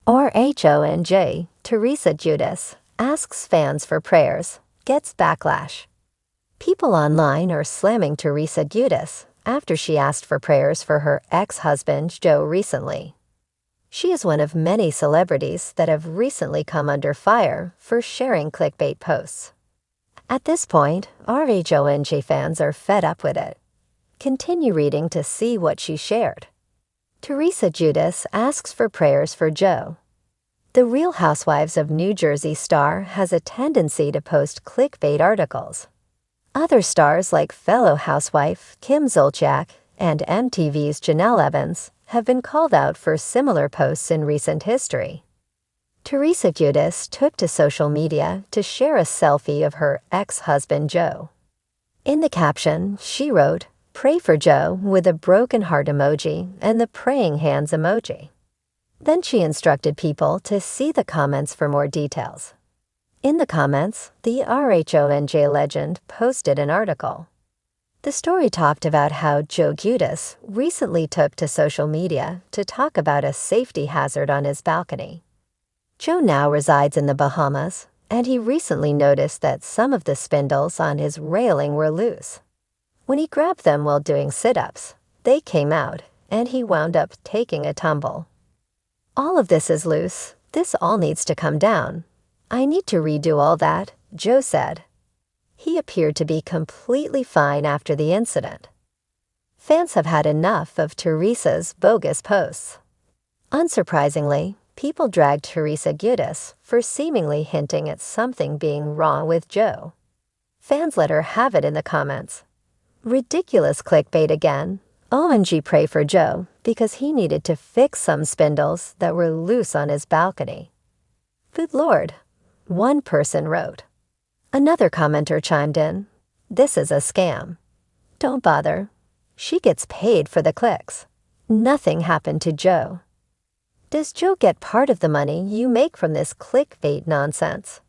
RHONJ, Teresa Giudice, asks fans for prayers, gets backlash. People online are slamming Teresa Giudice after she asked for prayers for her ex-husband Joe recently. She is one of many celebrities that have recently come under fire for sharing clickbait posts. At this point, RHONJ fans are fed up with it. Continue reading to see what she shared. Teresa Giudice asks for prayers for Joe. The Real Housewives of New Jersey star has a tendency to post clickbait articles. Other stars like fellow housewife Kim Zolciak and MTV's Janelle Evans have been called out for similar posts in recent history. Teresa Giudice took to social media to share a selfie of her ex-husband Joe. In the caption, she wrote, "Pray for Joe," with a broken heart emoji and the praying hands emoji. Then she instructed people to see the comments for more details. In the comments, the RHONJ legend posted an article. The story talked about how Joe Giudice recently took to social media to talk about a safety hazard on his balcony. Joe now resides in the Bahamas, and he recently noticed that some of the spindles on his railing were loose. When he grabbed them while doing sit-ups, they came out, and he wound up taking a tumble. "All of this is loose. This all needs to come down. I need to redo all that," Joe said. He appeared to be completely fine after the incident. Fans have had enough of Teresa's bogus posts. Unsurprisingly, people dragged Teresa Giudice for seemingly hinting at something being wrong with Joe. Fans let her have it in the comments. "Ridiculous clickbait again. OMG, pray for Joe because he needed to fix some spindles that were loose on his balcony." "Good Lord," one person wrote. Another commenter chimed in, "This is a scam. Don't bother. She gets paid for the clicks. Nothing happened to Joe." "Does Joe get part of the money you make from this clickbait nonsense?"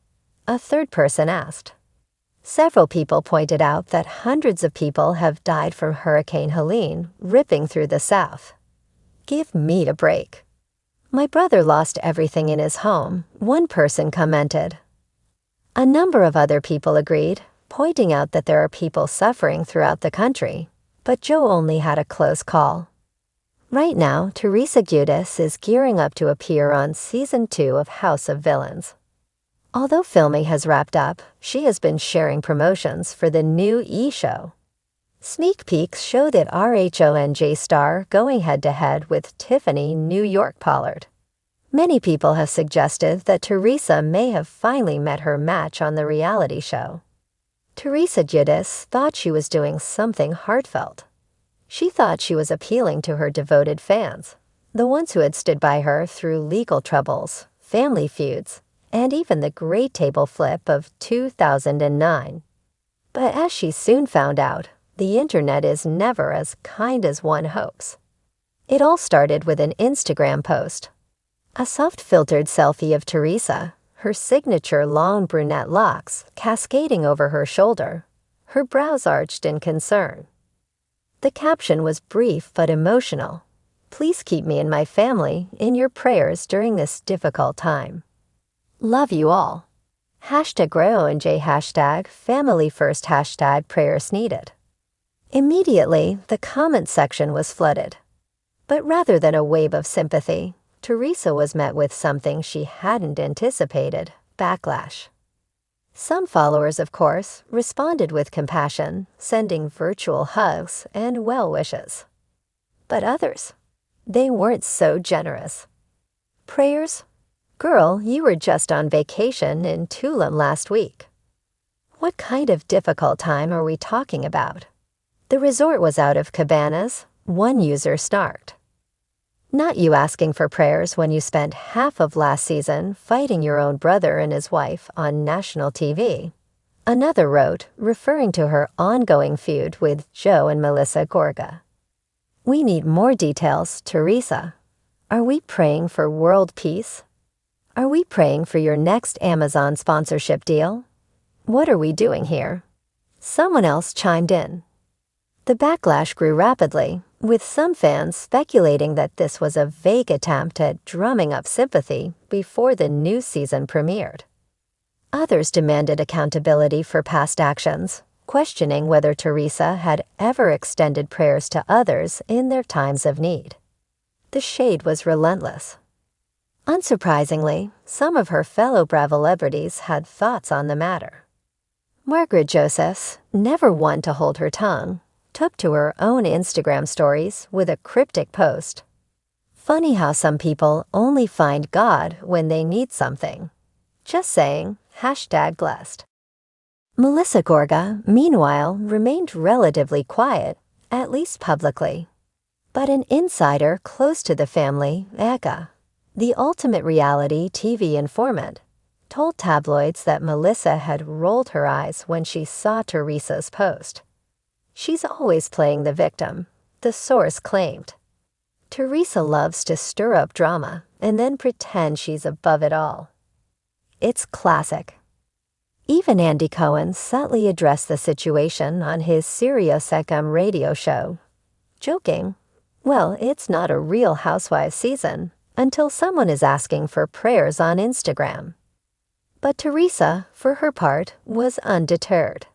a third person asked. Several people pointed out that hundreds of people have died from Hurricane Helene ripping through the South. "Give me a break." "My brother lost everything in his home," one person commented. A number of other people agreed, pointing out that there are people suffering throughout the country, but Joe only had a close call. Right now, Teresa Giudice is gearing up to appear on Season 2 of House of Villains. Although filming has wrapped up, she has been sharing promotions for the new E! Show. Sneak peeks show that RHONJ star going head-to-head with Tiffany New York Pollard. Many people have suggested that Teresa may have finally met her match on the reality show. Teresa Giudice thought she was doing something heartfelt. She thought she was appealing to her devoted fans, the ones who had stood by her through legal troubles, family feuds, and even the great table flip of 2009. But as she soon found out, the internet is never as kind as one hopes. It all started with an Instagram post. A soft-filtered selfie of Teresa, her signature long brunette locks cascading over her shoulder, her brows arched in concern. The caption was brief but emotional. "Please keep me and my family in your prayers during this difficult time. Love you all. #RHONJ #family first #prayers needed." Immediately, the comment section was flooded. But rather than a wave of sympathy, Teresa was met with something she hadn't anticipated: backlash. Some followers, of course, responded with compassion, sending virtual hugs and well wishes. But others, they weren't so generous. "Prayers? Girl, you were just on vacation in Tulum last week. What kind of difficult time are we talking about? The resort was out of cabanas," one user snarked. "Not you asking for prayers when you spent half of last season fighting your own brother and his wife on national TV," another wrote, referring to her ongoing feud with Joe and Melissa Gorga. "We need more details, Teresa. Are we praying for world peace? Are we praying for your next Amazon sponsorship deal? What are we doing here?" Someone else chimed in. The backlash grew rapidly, with some fans speculating that this was a vague attempt at drumming up sympathy before the new season premiered. Others demanded accountability for past actions, questioning whether Teresa had ever extended prayers to others in their times of need. The shade was relentless. Unsurprisingly, some of her fellow Bravo-celebrities had thoughts on the matter. Margaret Josephs, never one to hold her tongue, took to her own Instagram stories with a cryptic post. Funny how some people only find God when they need something. Just saying, #blessed. Melissa Gorga, meanwhile, remained relatively quiet, at least publicly. But an insider close to the family, Eka, the ultimate reality TV informant, told tabloids that Melissa had rolled her eyes when she saw Teresa's post. She's always playing the victim, the source claimed. Teresa loves to stir up drama and then pretend she's above it all. It's classic. Even Andy Cohen subtly addressed the situation on his SiriusXM radio show, joking, well, it's not a real Housewives season until someone is asking for prayers on Instagram. But Teresa, for her part, was undeterred.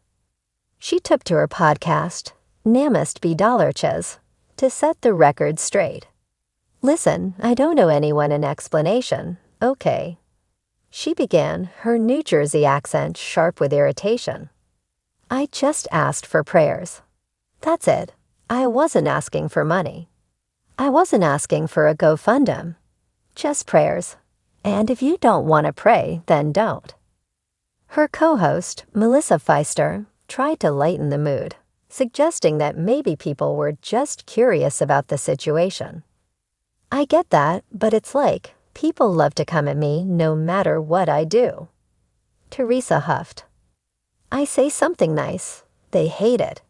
She took to her podcast, Namist Bidalarches, to set the record straight. Listen, I don't owe anyone an explanation, okay? She began, her New Jersey accent sharp with irritation. I just asked for prayers. That's it. I wasn't asking for money. I wasn't asking for a GoFundMe. Just prayers. And if you don't want to pray, then don't. Her co-host, Melissa Pfeister, tried to lighten the mood, suggesting that maybe people were just curious about the situation. I get that, but it's like, people love to come at me no matter what I do. Teresa huffed. I say something nice, they hate it.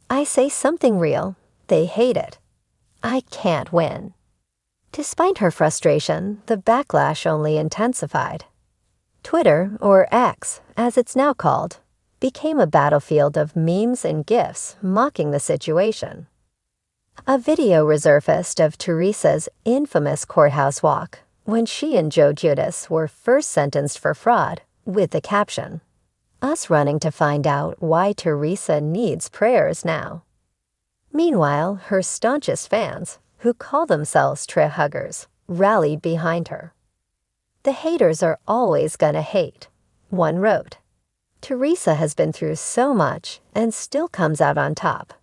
I say something real, they hate it. I can't win. Despite her frustration, the backlash only intensified. Twitter, or X, as it's now called, became a battlefield of memes and GIFs mocking the situation. A video resurfaced of Teresa's infamous courthouse walk when she and Joe Giudice were first sentenced for fraud, with the caption, "Us running to find out why Teresa needs prayers now." Meanwhile, her staunchest fans, who call themselves Tre Huggers, rallied behind her. The haters are always gonna hate, one wrote. Teresa has been through so much and still comes out on top.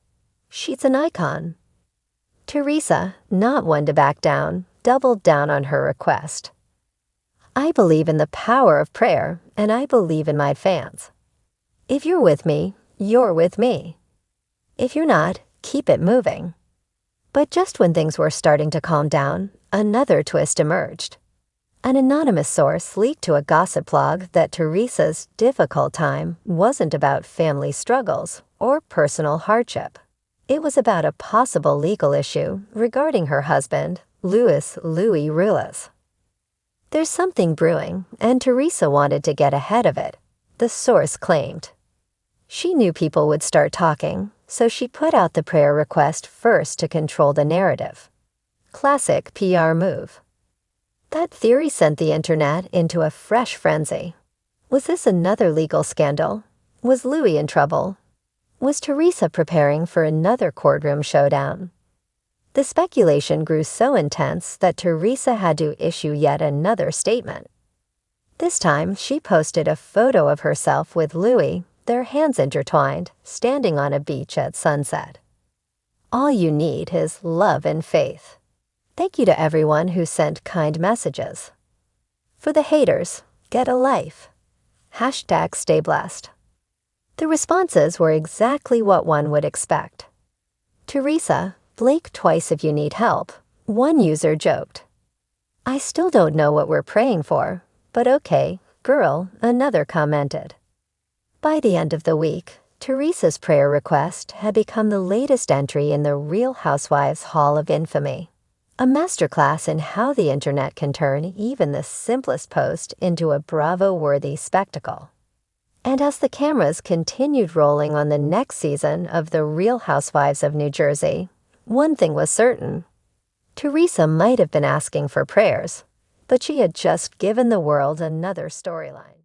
She's an icon. Teresa, not one to back down, doubled down on her request. I believe in the power of prayer, and I believe in my fans. If you're with me, you're with me. If you're not, keep it moving. But just when things were starting to calm down, another twist emerged. An anonymous source leaked to a gossip blog that Teresa's difficult time wasn't about family struggles or personal hardship. It was about a possible legal issue regarding her husband, Louis Ruiz. There's something brewing, and Teresa wanted to get ahead of it, the source claimed. She knew people would start talking, so she put out the prayer request first to control the narrative. Classic PR move. That theory sent the internet into a fresh frenzy. Was this another legal scandal? Was Louis in trouble? Was Teresa preparing for another courtroom showdown? The speculation grew so intense that Teresa had to issue yet another statement. This time, she posted a photo of herself with Louis, their hands intertwined, standing on a beach at sunset. All you need is love and faith. Thank you to everyone who sent kind messages. For the haters, get a life. #stay blessed. The responses were exactly what one would expect. Teresa, blink twice if you need help, one user joked. I still don't know what we're praying for, but okay, girl, another commented. By the end of the week, Teresa's prayer request had become the latest entry in the Real Housewives Hall of Infamy, a masterclass in how the internet can turn even the simplest post into a Bravo-worthy spectacle. And as the cameras continued rolling on the next season of The Real Housewives of New Jersey, One thing was certain. Teresa might have been asking for prayers, but she had just given the world another storyline.